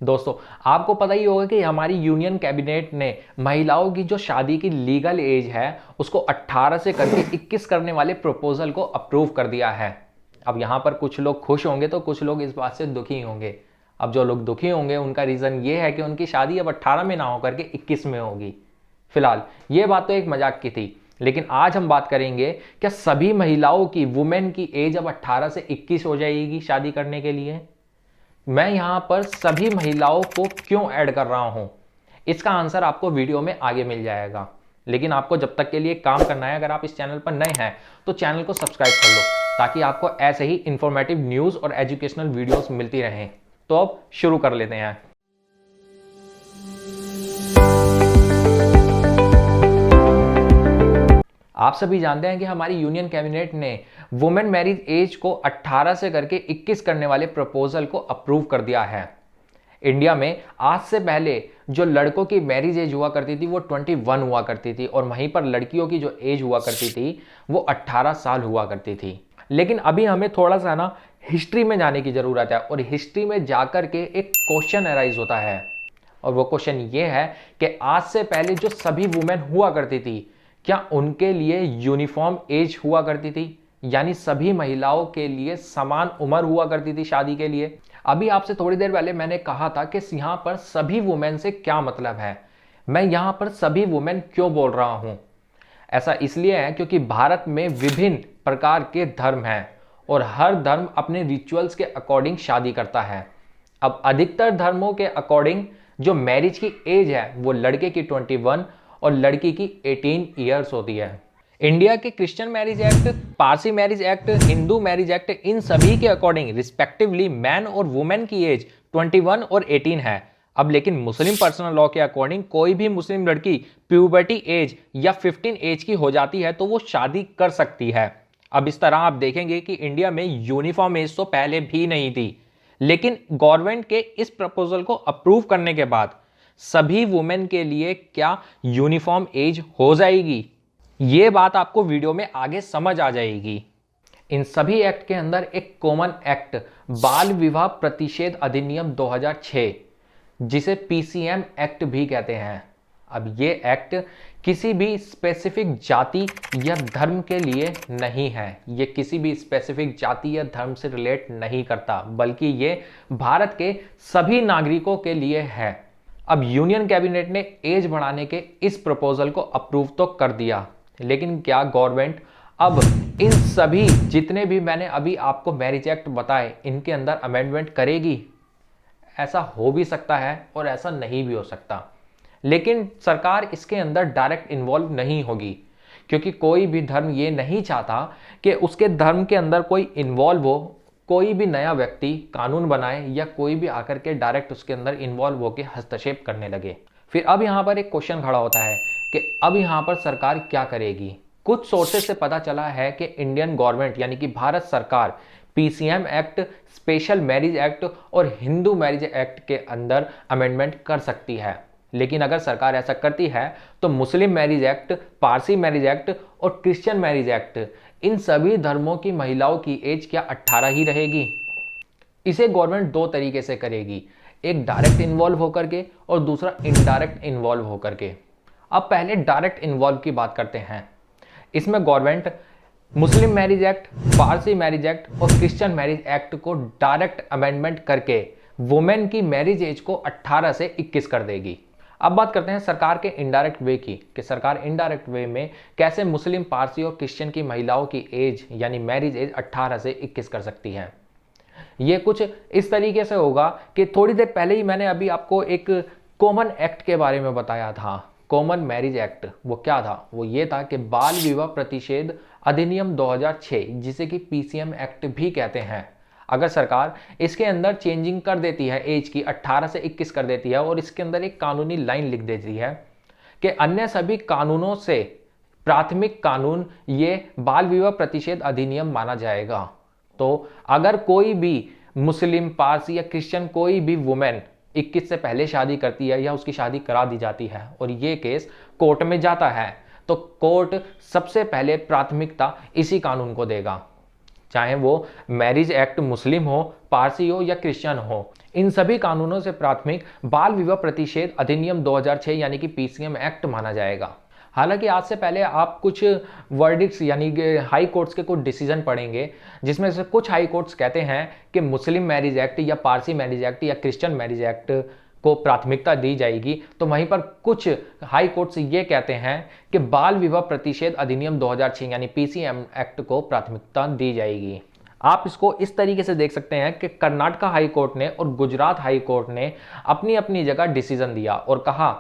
दोस्तों, आपको पता ही होगा कि हमारी यूनियन कैबिनेट ने महिलाओं की जो शादी की लीगल एज है उसको 18 से करके 21 करने वाले प्रपोजल को अप्रूव कर दिया है। अब यहाँ पर कुछ लोग खुश होंगे तो कुछ लोग इस बात से दुखी होंगे। अब जो लोग दुखी होंगे उनका रीज़न ये है कि उनकी शादी अब 18 में ना हो करके 21 में होगी। फिलहाल ये बात तो एक मजाक की थी, लेकिन आज हम बात करेंगे क्या सभी महिलाओं की वुमेन की एज अब 18 से 21 हो जाएगी शादी करने के लिए। मैं यहां पर सभी महिलाओं को क्यों ऐड कर रहा हूं, इसका आंसर आपको वीडियो में आगे मिल जाएगा। लेकिन आपको जब तक के लिए काम करना है, अगर आप इस चैनल पर नए हैं तो चैनल को सब्सक्राइब कर लो ताकि आपको ऐसे ही इंफॉर्मेटिव न्यूज़ और एजुकेशनल वीडियोस मिलती रहें। तो अब शुरू कर लेते हैं। आप सभी जानते हैं कि हमारी यूनियन कैबिनेट ने वुमेन मैरिज एज को 18 से करके 21 करने वाले प्रपोजल को अप्रूव कर दिया है। इंडिया में आज से पहले जो लड़कों की मैरिज एज हुआ करती थी वो 21 हुआ करती थी और वहीं पर लड़कियों की जो एज हुआ करती थी वो 18 साल हुआ करती थी। लेकिन अभी हमें थोड़ा सा ना हिस्ट्री में जाने की ज़रूरत है और हिस्ट्री में जाकर के एक क्वेश्चन अराइज होता है। और वो क्वेश्चन ये है कि आज से पहले जो सभी वुमेन हुआ करती थी क्या उनके लिए यूनिफॉर्म एज हुआ करती थी, यानी सभी महिलाओं के लिए समान उम्र हुआ करती थी शादी के लिए। अभी आपसे थोड़ी देर पहले मैंने कहा था कि यहां पर सभी वुमेन से क्या मतलब है। मैं यहां पर सभी वुमेन क्यों बोल रहा हूं, ऐसा इसलिए है क्योंकि भारत में विभिन्न प्रकार के धर्म हैं और हर धर्म अपने रिचुअल्स के अकॉर्डिंग शादी करता है। अब अधिकतर धर्मों के अकॉर्डिंग जो मैरिज की एज है वो लड़के की 21 और लड़की की 18 ईयर्स होती है। इंडिया के Christian marriage act, Parsi marriage act, Hindu marriage act, इन सभी के अकॉर्डिंग रिस्पेक्टिवली मैन और वुमेन की एज 21 और 18 है। अब लेकिन मुस्लिम पर्सनल लॉ के अकॉर्डिंग कोई भी मुस्लिम लड़की प्यूबर्टी एज या 15 एज की हो जाती है तो वो शादी कर सकती है। अब इस तरह आप देखेंगे कि इंडिया में यूनिफॉर्म एज तो पहले भी नहीं थी, लेकिन गवर्नमेंट के इस प्रपोजल को अप्रूव करने के बाद सभी वुमेन के लिए क्या यूनिफॉर्म एज हो जाएगी, ये बात आपको वीडियो में आगे समझ आ जाएगी। इन सभी एक्ट के अंदर एक कॉमन एक्ट बाल विवाह प्रतिषेध अधिनियम 2006, जिसे पीसीएम एक्ट भी कहते हैं। अब ये एक्ट किसी भी स्पेसिफिक जाति या धर्म के लिए नहीं है, ये किसी भी स्पेसिफिक जाति या धर्म से रिलेट नहीं करता, बल्कि ये भारत के सभी नागरिकों के लिए है। अब यूनियन कैबिनेट ने एज बढ़ाने के इस प्रपोजल को अप्रूव तो कर दिया, लेकिन क्या गवर्नमेंट अब इन सभी जितने भी मैंने अभी आपको मैरिज एक्ट बताए इनके अंदर अमेंडमेंट करेगी? ऐसा हो भी सकता है और ऐसा नहीं भी हो सकता। लेकिन सरकार इसके अंदर डायरेक्ट इन्वॉल्व नहीं होगी, क्योंकि कोई भी धर्म ये नहीं चाहता कि उसके धर्म के अंदर कोई इन्वॉल्व हो, कोई भी नया व्यक्ति कानून बनाए या कोई भी आकर के डायरेक्ट उसके अंदर इन्वॉल्व होकर हस्तक्षेप करने लगे। फिर अब यहाँ पर एक क्वेश्चन खड़ा होता है कि अब यहाँ पर सरकार क्या करेगी। कुछ सोर्सेज से पता चला है कि इंडियन गवर्नमेंट यानी कि भारत सरकार PCM act, special marriage act और हिंदू मैरिज एक्ट के अंदर अमेंडमेंट कर सकती है। लेकिन अगर सरकार ऐसा करती है तो मुस्लिम marriage act, Parsi marriage act और क्रिश्चियन मैरिज एक्ट, इन सभी धर्मों की महिलाओं की एज क्या 18 ही रहेगी? इसे गवर्नमेंट दो तरीके से करेगी, एक डायरेक्ट इन्वॉल्व होकर के और दूसरा इनडायरेक्ट इन्वॉल्व होकर के। अब पहले डायरेक्ट इन्वॉल्व की बात करते हैं। इसमें गवर्नमेंट मुस्लिम marriage act, Parsi marriage act और क्रिश्चियन मैरिज एक्ट को डायरेक्ट अमेंडमेंट करके वुमेन की मैरिज एज को 18 से 21 कर देगी। अब बात करते हैं सरकार के इनडायरेक्ट वे की, कि सरकार इनडायरेक्ट वे में कैसे मुस्लिम, पारसी और क्रिश्चियन की महिलाओं की एज यानी मैरिज एज 18 से 21 कर सकती है। ये कुछ इस तरीके से होगा कि थोड़ी देर पहले ही मैंने अभी आपको एक कॉमन एक्ट के बारे में बताया था, कॉमन मैरिज एक्ट। वो क्या था? वो ये था कि बाल विवाह प्रतिषेध अधिनियम 2006, जिसे कि पीसीएम एक्ट भी कहते हैं। अगर सरकार इसके अंदर चेंजिंग कर देती है, एज की 18 से 21 कर देती है और इसके अंदर एक कानूनी लाइन लिख देती है कि अन्य सभी कानूनों से प्राथमिक कानून ये बाल विवाह प्रतिषेध अधिनियम माना जाएगा, तो अगर कोई भी मुस्लिम, पारसी या क्रिश्चियन कोई भी वुमेन 21 से पहले शादी करती है या उसकी शादी करा दी जाती है और ये केस कोर्ट में जाता है, तो कोर्ट सबसे पहले प्राथमिकता इसी कानून को देगा, चाहे वो मैरिज एक्ट मुस्लिम हो, पारसी हो या क्रिश्चियन हो। इन सभी कानूनों से प्राथमिक बाल विवाह प्रतिषेध अधिनियम 2006 यानी कि पीसीएम एक्ट माना जाएगा। हालांकि आज से पहले आप कुछ वर्डिक्ट्स यानी कि हाई कोर्ट्स के कुछ डिसीजन पढ़ेंगे, जिसमें से कुछ हाई कोर्ट्स कहते हैं कि मुस्लिम मैरिज एक्ट या पारसी मैरिज एक्ट या क्रिश्चियन मैरिज एक्ट को प्राथमिकता दी जाएगी, तो वहीं पर कुछ हाई कोर्ट्स ये कहते हैं कि बाल विवाह प्रतिषेध अधिनियम 2006 यानी पीसीएम एक्ट को प्राथमिकता दी जाएगी। आप इसको इस तरीके से देख सकते हैं कि कर्नाटका हाई कोर्ट ने और गुजरात हाई कोर्ट ने अपनी अपनी जगह डिसीजन दिया और कहा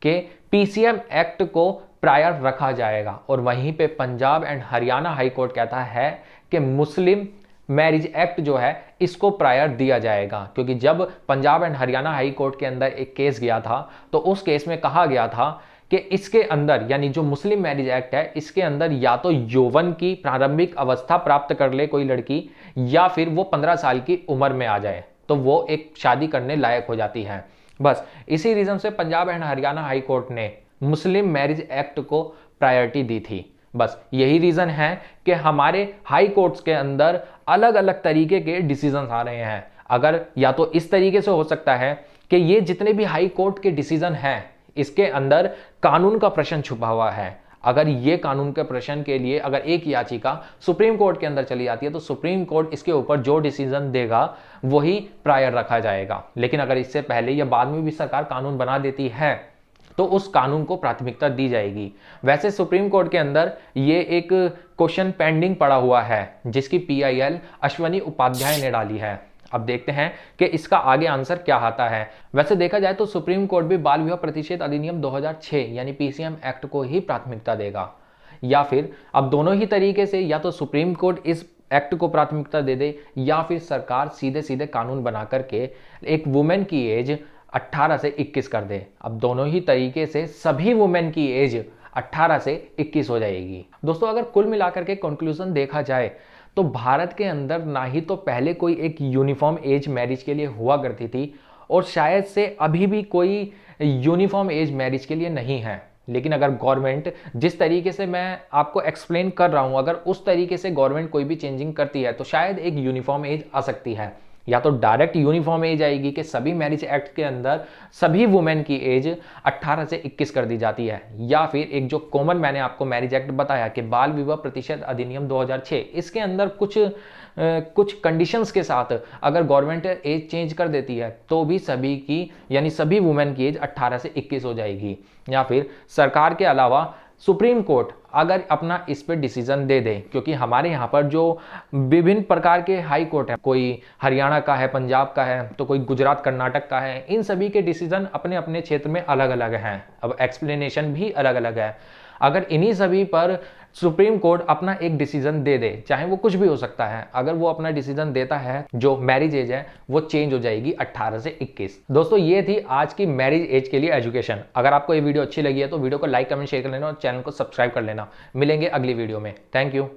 कि पीसीएम एक्ट को प्रायर रखा जाएगा, और वहीं पे Punjab and Haryana high court कहता है कि मुस्लिम मैरिज एक्ट जो है इसको प्रायर दिया जाएगा। क्योंकि जब Punjab and Haryana high court के अंदर एक केस गया था तो उस केस में कहा गया था कि इसके अंदर यानी जो मुस्लिम मैरिज एक्ट है इसके अंदर या तो यौवन की प्रारंभिक अवस्था प्राप्त कर ले कोई लड़की, या फिर वो 15 साल की उम्र में आ जाए तो वो एक शादी करने लायक हो जाती है। बस इसी रीजन से Punjab and Haryana high court ने मुस्लिम मैरिज एक्ट को प्रायोरिटी दी थी। बस यही रीजन है कि हमारे हाई कोर्ट्स के अंदर अलग अलग तरीके के डिसीजन आ रहे हैं। अगर या तो इस तरीके से हो सकता है कि ये जितने भी हाई कोर्ट के डिसीजन हैं इसके अंदर कानून का प्रश्न छुपा हुआ है। अगर ये कानून के प्रश्न के लिए अगर एक याचिका सुप्रीम कोर्ट के अंदर चली जाती है तो सुप्रीम कोर्ट इसके ऊपर जो डिसीजन देगा वही प्रायर रखा जाएगा। लेकिन अगर इससे पहले या बाद में भी सरकार कानून बना देती है तो उस कानून को प्राथमिकता दी जाएगी। वैसे सुप्रीम कोर्ट के अंदर ये एक क्वेश्चन पेंडिंग पड़ा हुआ है जिसकी पीआईएल अश्वनी उपाध्याय ने डाली है। अब देखते हैं कि इसका आगे आंसर क्या आता है। वैसे देखा जाए तो सुप्रीम कोर्ट भी बाल विवाह प्रतिषेध अधिनियम 2006 यानी पीसीएम एक्ट को ही प्राथमिकता देगा, या फिर अब दोनों ही तरीके से या तो सुप्रीम कोर्ट इस एक्ट को प्राथमिकता दे दे या फिर सरकार सीधे सीधे कानून बना करके एक वुमेन की एज 18 से 21 कर दे। अब दोनों ही तरीके से सभी वुमेन की एज 18 से 21 हो जाएगी। दोस्तों अगर कुल मिलाकर के कंक्लूजन देखा जाए तो भारत के अंदर ना ही तो पहले कोई एक यूनिफॉर्म एज मैरिज के लिए हुआ करती थी और शायद से अभी भी कोई यूनिफॉर्म एज मैरिज के लिए नहीं है। लेकिन अगर गवर्नमेंट जिस तरीके से मैं आपको एक्सप्लेन कर रहा हूं अगर उस तरीके से गवर्नमेंट कोई भी चेंजिंग करती है तो शायद एक यूनिफॉर्म एज आ सकती है। या तो डायरेक्ट यूनिफॉर्म एज आएगी कि सभी मैरिज एक्ट के अंदर सभी वुमेन की एज 18 से 21 कर दी जाती है, या फिर एक जो कॉमन मैंने आपको मैरिज एक्ट बताया कि बाल विवाह प्रतिषेध अधिनियम 2006 इसके अंदर कुछ कंडीशंस के साथ अगर गवर्नमेंट एज चेंज कर देती है तो भी सभी की यानी सभी वुमेन की एज 18 से 21 हो जाएगी। या फिर सरकार के अलावा सुप्रीम कोर्ट अगर अपना इस पे डिसीजन दे दे, क्योंकि हमारे यहाँ पर जो विभिन्न प्रकार के हाई कोर्ट हैं, कोई हरियाणा का है, पंजाब का है, तो कोई गुजरात कर्नाटक का है, इन सभी के डिसीजन अपने अपने क्षेत्र में अलग अलग हैं। अब एक्सप्लेनेशन भी अलग अलग है। अगर इन्हीं सभी पर सुप्रीम कोर्ट अपना एक डिसीजन दे दे, चाहे वो कुछ भी हो सकता है, अगर वो अपना डिसीजन देता है जो मैरिज एज है वो चेंज हो जाएगी 18 से 21। दोस्तों ये थी आज की मैरिज एज के लिए एजुकेशन। अगर आपको ये वीडियो अच्छी लगी है तो वीडियो को लाइक कमेंट शेयर कर लेना और चैनल को सब्सक्राइब कर लेना। मिलेंगे अगली वीडियो में। Thank you.